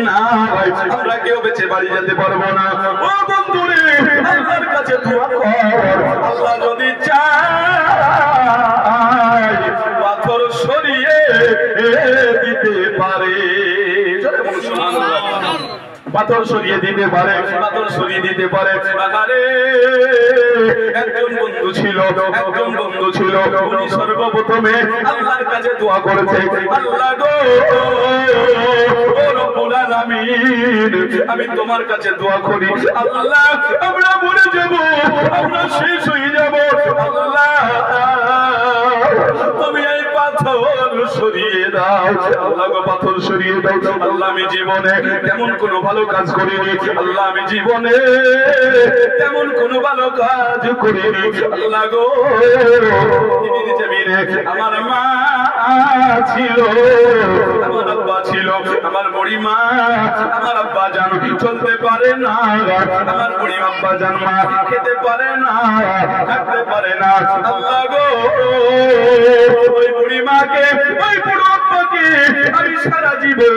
না আমরা কেউ বেঁচে বাড়ি যেতে পারবো না। ও বন্ধুরে, আল্লাহর কাছে দোয়া কর, আল্লাহ যদি চায় পাথর সরিয়ে দিতে পারে। পাথর সরিয়ে দিতে পারে, পাথর সরিয়ে দিতে পারে। আরে একজন বন্ধু ছিল, একজন বন্ধু ছিল, উনি সর্বপ্রথমে আল্লাহর কাছে দোয়া করেছে, আল্লাহ গো ও রব্বুল আলামিন, আমি তোমার কাছে দোয়া করি, আল্লাহ আমরা মরে যাব, আমরা শেষ হয়ে যাব, আল্লাহ তুমি এই পাথর সরিয়ে দাও, আল্লাহ গো পাথর সরিয়ে দাও। আল্লাহ আমি জীবনে তেমন কোনো ভালো কাজ করিনি, আল্লাহ আমি জীবনে তেমন কোনো ভালো কাজ করিনি, আল্লাহ গো জমিনে আমার মা ছিল, আমার আব্বা ছিল, আমার বড়ি মা, আমার আব্বা জান চলতে পারে না, আমার বড়ি আব্বা জান মা খেতে পারে না, থাকতে পারে না, আল্লাহ গো ওই বুড়ি মাকে, ওই বুড়ো আব্বাকে আমি সারা জীবন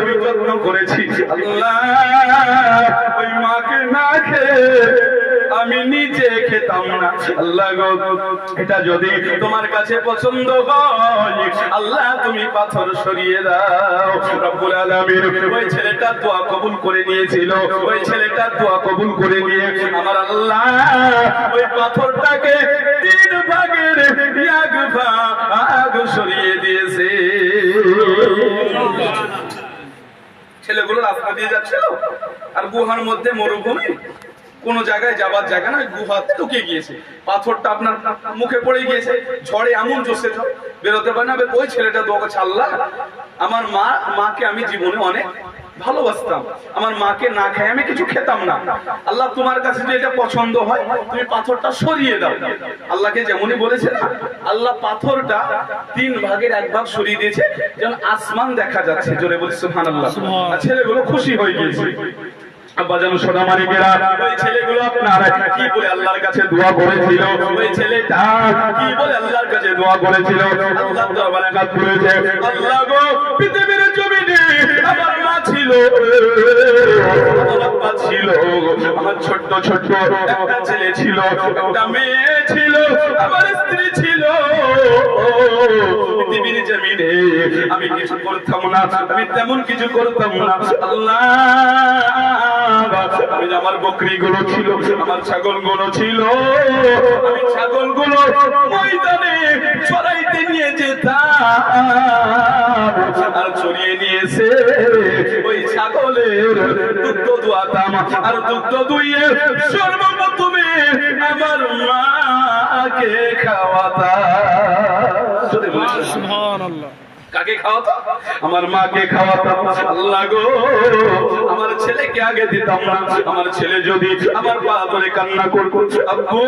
আমি যত্ন করেছি, আল্লাহ ওই মাকে না খেয়ে আমি নিজে খেতাম না, আল্লাহ গো এটা যদি তোমার কাছে পছন্দ হয়, আল্লাহ তুমি পাথর সরিয়ে দাও। রব্বুল আলামিন ওই ছেলেটা দোয়া কবুল করে নিয়েছিল, ওই ছেলেটা দোয়া কবুল করে নিয়ে আমার আল্লাহ ওই পাথরটাকে 3 ভাগের 1 ভাগ সরিয়ে দিয়েছে। ছেলেগুলো রাস্তা দিয়ে যাচ্ছিল, আর গুহার মধ্যে মরুভূমি, কোন জায়গায় যাবার জায়গা না, গুহাতে ঢুকে গিয়েছে, পাথরটা আপনার মুখে পড়ে গিয়েছে, ঝড়ে এমন জোসে বেরোতে পারে না। ওই ছেলেটা দোয়া করছে, আল্লাহ আমার মাকে আমি জীবনে অনেক ভালোবাসতাম, আমার মাকে না খাই আমি কিছু খেতাম না, আল্লাহ তোমার কাছে যে এটা পছন্দ হয় তুমি পাথরটা সরিয়ে দাও। আল্লাহকে যেমনই বলেছে না, আল্লাহ পাথরটা 3 ভাগের 1 ভাগ সরিয়ে দিয়েছে, যেন আসমান দেখা যাচ্ছে। জোরে বলি সুবহানাল্লাহ। আর ছেলেগুলো খুশি হয়ে গিয়েছে। আব্বা জান সোনা মানিকেরা, ওই ছেলেগুলো আপনার কি বলে আল্লাহর কাছে দোয়া করেছিল, ওই ছেলেটা কি বলে আল্লাহর কাছে দোয়া করেছিল, আল্লাহর দরবারে হাত তুলেছে, আল্লাহ গো পৃথিবীর জমিনে আমার মা ছিল, আমার আব্বা ছিল, আমার ছোট্ট ছোট্ট একটা ছেলে ছিল, একটা মেয়ে ছিল, আমার স্ত্রী ছিল, পৃথিবীর জমিনে আমি কিছু করতাম না, আমি তেমন কিছু করতাম না, আল্লাহ আমি আমার বকরিগুলো ছিল, আমার ছাগলগুলো ছিল, আমি ছাগলগুলো ময়দানে চড়াইতে নিয়ে যেতাম, আর চড়িয়ে নিয়েছে ওই ছাগলের দুগ্ধ দুয়াতাম, আর দুগ্ধ দুইয়ে সর্বপ্রথমে আমার মাকে খাওয়াতাম। সুবহানাল্লাহ। কাকে খাওয়াতাম? আমার মাকে খাওয়াতাম। আল্লাহ গো আমার ছেলেকে আগে দিতাম না, আমার ছেলে যদি আমার পা ধরে কান্না করতো, আব্বু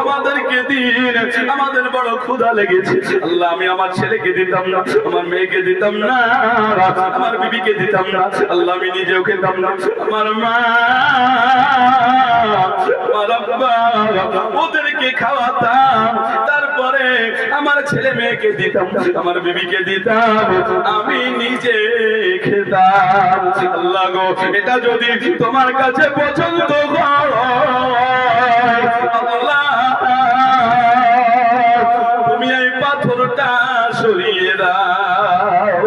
আমাদেরকে দিন, আমাদের বড় ক্ষুধা লেগেছে, আল্লাহ আমি আমার ছেলেকে দিতাম না, আমার মেয়েকে দিতাম না, আমার বিবিকে দিতাম না, আল্লাহ আমি নিজেও খেতাম না, আমার মা আমার আব্বা ওদেরকে খাওয়াতাম, তারপরে আমার ছেলে মেয়েকে দিতাম, আমার বিবিকে দিতাম, আমি নিজে খেতাম। আল্লাহ গো এটা যদি তোমার কাছে পছন্দ হয়, আল্লাহ তুমি এই পাথরটা সরিয়ে দাও।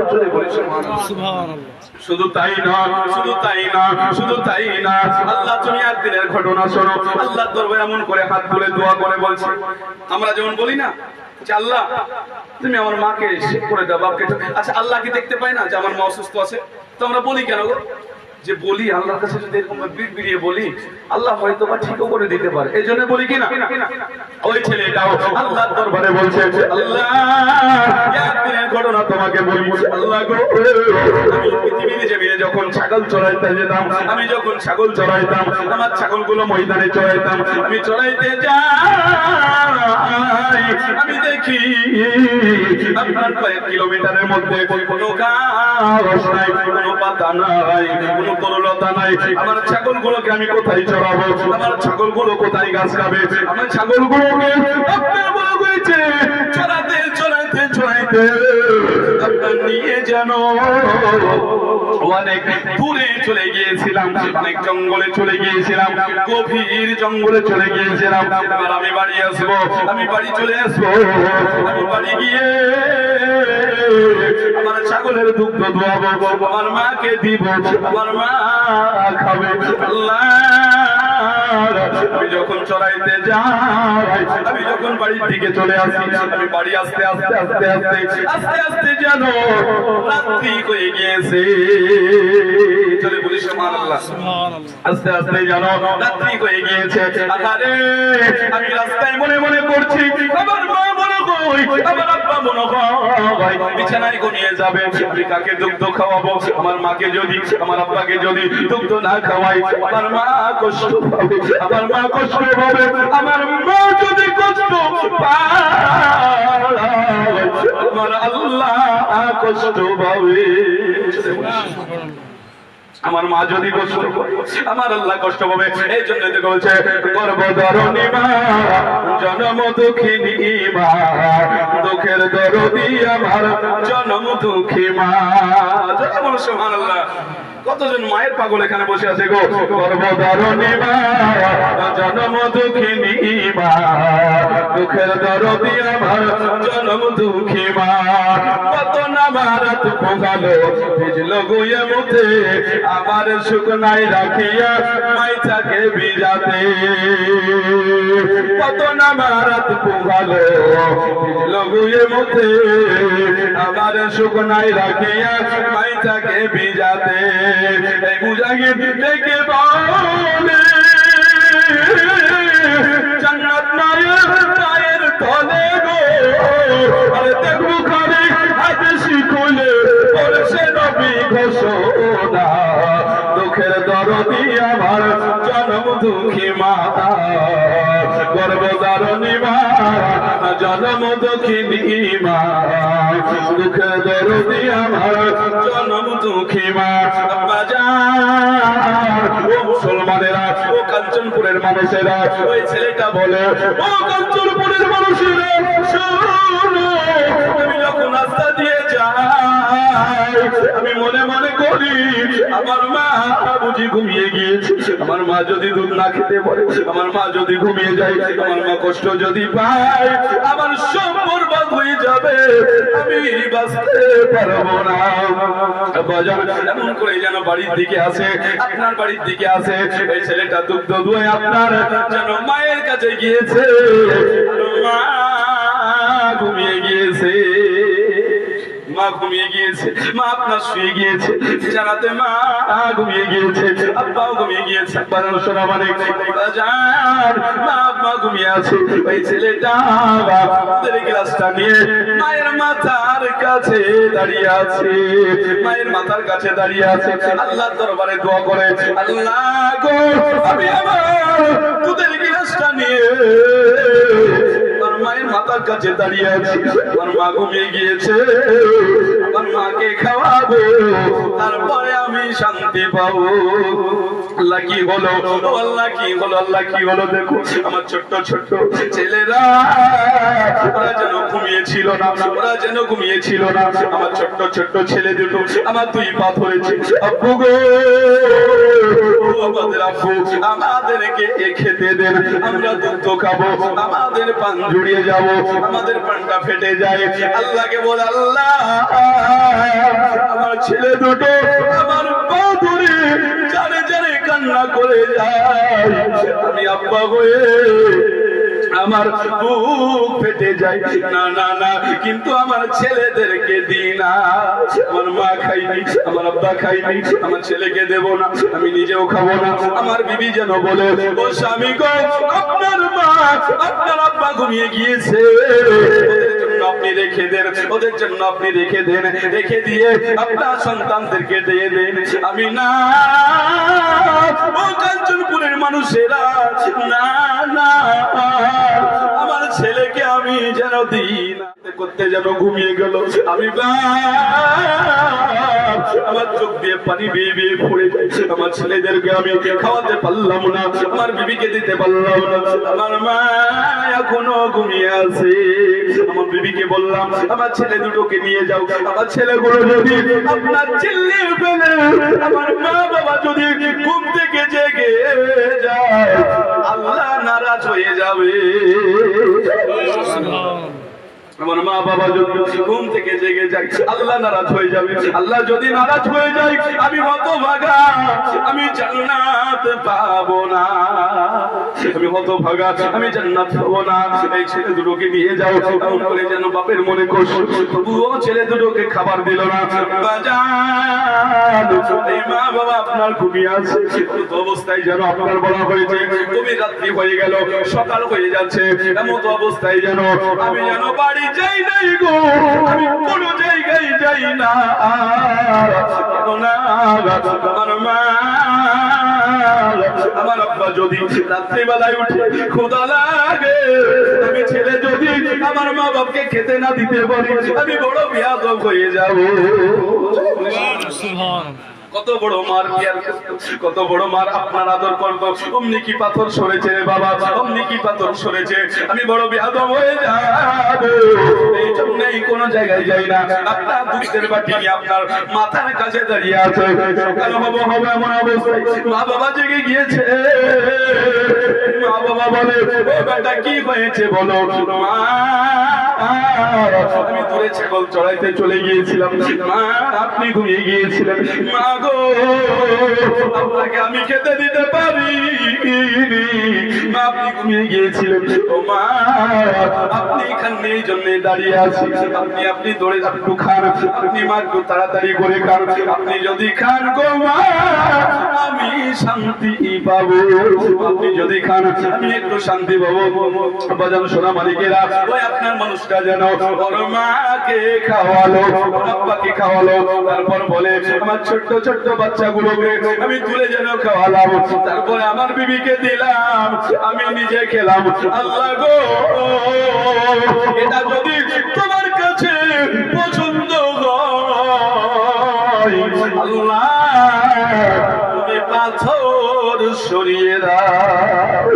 সুবহানাল্লাহ। শুধু তাই না, শুধু তাই না, শুধু তাই না, আল্লাহ তুমি একদিনের ঘটনা শোনো। আল্লাহ দরবারে এমন করে হাত তুলে দোয়া করে বলছে, আমরা যেমন বলি না যে আল্লাহ তুমি আমার মাকে ঠিক করে দাও, বাপকে। আচ্ছা আল্লাহ কি দেখতে পায় না যে আমার মা অসুস্থ আছে? তো আমরা বলি কেন গো? যে বলি আল্লাহর কাছে যদি এরকম বিড়বিড়িয়ে বলি, আল্লাহ হয়তো বা ঠিকও করে দিতে পারে, এই জন্য বলি কিনা। ওই ছেলেটাও আল্লাহর দরবারে বলছে, আল্লাহ একদিনের ঘটনা তোমাকে বলি, আল্লাহ গো আমি পৃথিবীর জমিনে যখন ছাগল চড়াইতে যেতাম, আমি যখন ছাগল চড়াইতাম, আমার ছাগলগুলো ময়দানে চড়াইতাম, আমি চড়াইতে যাই, আমি দেখি আপনার কয়েক কিলোমিটারের মধ্যে কোনো ঘাস নাই, কোনো পাতা নাই, কোনো তরলতা নাই, আমার ছাগলগুলোকে আমি কোথায় চড়াবো? আমার ছাগলগুলো কোথায় ঘাস খাবে? আমার ছাগলগুলোকে আপনার বলা হয়েছে চড়াতে চড়াইতে চড়াইতে আপনার নিয়ে যেন অনেক দূরে চলে গিয়েছিলাম, অনেক জঙ্গলে চলে গিয়েছিলাম, গভীর জঙ্গলে চলে গিয়েছিলাম। এবার আমি বাড়ি আসবো, আমি বাড়ি চলে আসবো, আমি বাড়ি গিয়ে আমার ছাগলের দুগ্ধ দোয়াবো, আমার মাকে দিব, আমার মা খাবে। আল্লাহ, আমি যখন চড়াইতে যাই, আমি যখন বাড়ির দিকে চলে আসি, আমি বাড়ি আসতে আসতে আসতে আসতে আস্তে আস্তে যেন রাত্রি হয়ে গিয়েছে। চলে বলি সুবহানাল্লাহ। আস্তে আস্তে যেন রাত্রি হয়ে গিয়েছে। আরে আমি রাস্তায় মনে মনে করছি, আমার মা মনে কই, আমার আব্বা মনে হয় বিছানায় ঘুমিয়ে যাবে। আমি কাকে দুগ্ধ খাওয়াবো? আমার মাকে যদি, আমার আব্বাকে যদি দুগ্ধ না খাওয়াই, আমার মা কষ্ট পাবে, আমার মা কষ্ট পাবে। আমার মা যদি কষ্ট পায়, আমার আল্লাহ কষ্ট পাবে। আমার মা যদি কষ্ট পায়, আমার আল্লাহ কষ্ট পাবে। এই জন্য বলছে, গর্ভধারণী মা, জন্ম দুঃখিনী মা, দুঃখের দরদি আমার জন্ম দুঃখী মা। সুবহানাল্লাহ। কতজন মায়ের পাগল এখানে বসে আছে গো। গর্ভধারণী মা, জন্ম দুঃখিনী মা, দুঃখের দরদি আমার জন্ম দুঃখী মা। কত না ভারত পোগালো, ভিজলো গুয়ে মুখে, আমার সুখ নাই রাখিয়া মাইটাকে ভিজাতে। কত না ভারত পোগালো, ভিজলো গুয়ে মুখে, আমার সুখ নাই রাখিয়া মাইটাকে ভিজাতে। এই মুজাহিদ দেখে বলে, জান্নাত মায়ের পায়ের তলে গো। আরে দেখবো খালি হাদিসি খুলে পড়ছে নবী ঘোষণা, দুঃখের দরদি আমার জন্ম দুঃখী মা। গর্ভধারণী মা, জন্ম দুঃখিনী মা, দুঃখের দরদি আমার জন্ম দুঃখী মা। ও মুসলমানেরা, ও কাঞ্চনপুরের মানুষেরা, ওই ছেলেটা বলে, ও কাঞ্চনপুরের মানুষেরা শোনো, আমি যখন রাস্তা দিয়ে যাই, আমি মনে মনে করি আমার মা বুঝি ঘুমিয়ে গিয়েছে। আমার মা যদি দুধ না খেতে পারে, আমার মা যদি ঘুমিয়ে যায়, আমার মা কষ্ট যদি পায়, আমার সব বরবাদ হয়ে যাবে, আমি বাঁচতে পারবো না। বাজার এমন করে যেন বাড়ির দিকে আসে, আপনার বাড়ির দিকে আসে। এই ছেলেটা দুগ্ধ দুয়ে আপনার যেন মায়ের কাছে গিয়েছে, মা ঘুমিয়ে গিয়েছে, মা ঘুমিয়ে গিয়েছে, মা আপনার শুয়ে গিয়েছে, জানাতে মা ঘুমিয়ে গিয়েছে, আব্বাও ঘুমিয়ে গিয়েছে। সোনা মানে মা আব্বা ঘুমিয়ে আছে। ওই ছেলেটা গ্লাসটা নিয়ে মায়ের মাথার কাছে দাঁড়িয়ে আছে, মায়ের মাথার কাছে দাঁড়িয়ে আছে, আল্লাহর দরবারে দোয়া করে, আল্লাহ গো, আমি আমার দুধের গ্লাসটা নিয়ে মায়ের মাথার কাছে দাঁড়িয়ে আছি, আমার মা ঘুমিয়ে গিয়েছে, আমার মাকে খাওয়াবো, তারপরে আমি শান্তি পাবো। আল্লাহ কি হলো, আল্লাহ কি হলো, আল্লাহ কি হলো? দেখো আমার ছোট্ট ছোট্ট ছেলেরা, ওরা যেন ঘুমিয়েছিল না, ওরা যেন ঘুমিয়েছিল না। আমার ছোট্ট ছোট্ট ছেলে দুটো আমার দুই পা ধরেছে, আব্বু গো, আমাদের আব্বু, আমাদেরকে খেতে দেন, আমরা দুধ খাবো, আমাদের পান জুড়িয়ে যাবো, আমাদের পানটা ফেটে যায়। আল্লাহকে বল, আল্লাহ আমার ছেলে দুটো আমার পা ধরে জানে জানে কান্না করে যায়, আমি আব্বা হয়ে আমার বুক ফেটে যায়। না না না, কিন্তু আমার ছেলেদেরকে দিই না, আমার মা খাইনি, আমার আব্বা খাইনি, আমার ছেলেকে দেব না, আমি নিজেও খাবো না। আমার বিবি যেন বলে, ও স্বামী গো, আপনার মা আপনার আব্বা ঘুমিয়ে গিয়েছে, ওদের জন্য আপনি রেখে দেন, ওদের জন্য আপনি রেখে দেন, রেখে দিয়ে আপনার সন্তানদেরকে দিয়ে দেন। আমি না, ও কাঞ্চনপুরের মানুষেরা, না না, আমার ছেলেকে আমি যেন দিই না, করতে যেন ঘুমিয়ে গেল। আমি আমার চোখ দিয়ে পানি বেয়ে বেয়ে পড়ে যায়। আমার ছেলেদেরকে আমি খাওয়াতে পারলাম না, আমার বিবিকে দিতে পারলাম না। আমার মা এখনো ঘুমিয়ে আছে। আমার বিবিকে বললাম আমার ছেলে দুটোকে নিয়ে যাও, আমার ছেলেগুলো যদি আপনার চিল্লির ফেলে, আমার মা বাবা যদি ঘুম থেকে জেগে যায়, আল্লাহ নারাজ হয়ে যাবে। আমার মা বাবা যদি ঘুম থেকে জেগে যায়, আল্লাহ নারাজ হয়ে যাবে। আল্লাহ যদি নারাজ হয়ে যায়, আমি হতভাগা, আমি জান্নাত পাবো না, আমি হতভাগা, আমি জান্নাত পাবো না। এই ছেলে দুটোকে নিয়ে যাও, এমন করে যেন বাপের মনে কষ্ট, তবুও ছেলে দুটোকে খাবার দিল না। বাজান, এই মা বাবা আপনার ঘুমিয়ে আছে, অবস্থায় যেন আপনার বলা হয়েছে গভীর রাত্রি হয়ে গেল, সকাল হয়ে যাচ্ছে, এমন অবস্থায় যেন আমি যেন বাড়ি যাই নাই গো, আমি কোন জায়গায় যাই না। আমার মা আমার আব্বা যদি রাত্রিবেলায় উঠে ক্ষুধা লাগে, আমি ছেলে যদি আমার মা বাপকে খেতে না দিতে পারি, আমি বড় বেয়াদব হয়ে যাবো। কত বড় মার পিয়ার, কত বড় মার আপনার আদর করত, অমনি কি পাথর সরেছে রে বাবা, অমনি কি পাথর সরেছে, আমি বড় বেয়াদব হয়ে যাব। এই জন্যই কোন জায়গায় যাই না। আপনার দুধের বাটি নিয়ে আপনার মাথার কাছে দাঁড়িয়ে আছে, সকাল হবে হবে এমন অবস্থায় মা বাবা জেগে গিয়েছে। মা বাবা বলে ও বেটা কি হয়েছে বলো। মা আমি দূরে ছাগল চড়াইতে চলে গিয়েছিলাম, মা আপনি ঘুমিয়ে গিয়েছিলেন। মা গো, আপনাকে আমি খেতে দিতে পারি, মা আপনি ঘুমিয়ে গিয়েছিলেন। ও মা আপনি এখানে এই জন্য দাঁড়িয়ে আছি, আপনি আপনি দৌড়ে একটু খান, আপনি মা একটু তাড়াতাড়ি করে খান, আপনি যদি খান গো মা আমি শান্তি পাবো, আপনি যদি খান আমি একটু শান্তি পাবো। বাজান সোনা মালিকেরা, ওই আপনার মানুষটা যেন ওর মাকে খাওয়ালো, ওর আব্বাকে খাওয়ালো, তারপর বলে আমার ছোট্ট ছোট্ট বাচ্চাগুলোকে আমি তুলে যেন খাওয়ালাম, তারপরে আমার বিবিকে দিলাম, আমি নিজে খেলাম। আল্লাহ গো, এটা যদি তোমার কাছে পছন্দ হয়, আল্লাহ তুমি পাথর সরিয়ে দাও।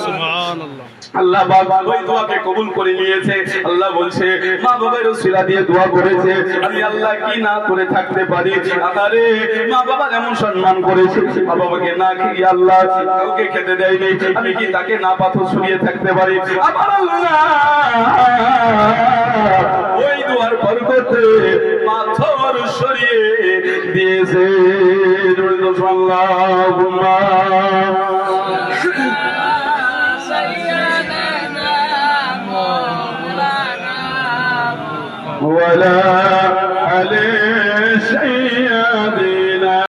সুবহানাল্লাহ। আল্লাহ বাবা ওই দোয়াকে কবুল করে নিয়েছে। আল্লাহ বলছে মা বাবার ওসিলা দিয়ে দোয়া করেছে, আমি আল্লাহ কি না করে থাকতে পারি। আরে মা বাবা এমন সম্মান করেছে, মা বাবাকে না খেয়ে আল্লাহ কাউকে খেতে দেয়নি, আমি কি তাকে না পাথর সরিয়ে থাকতে পারি? আমার আল্লাহ ওই দোয়ার বরকতে পাথর সরিয়ে দিয়েছে। আল্লাহুম্মা ولا عليه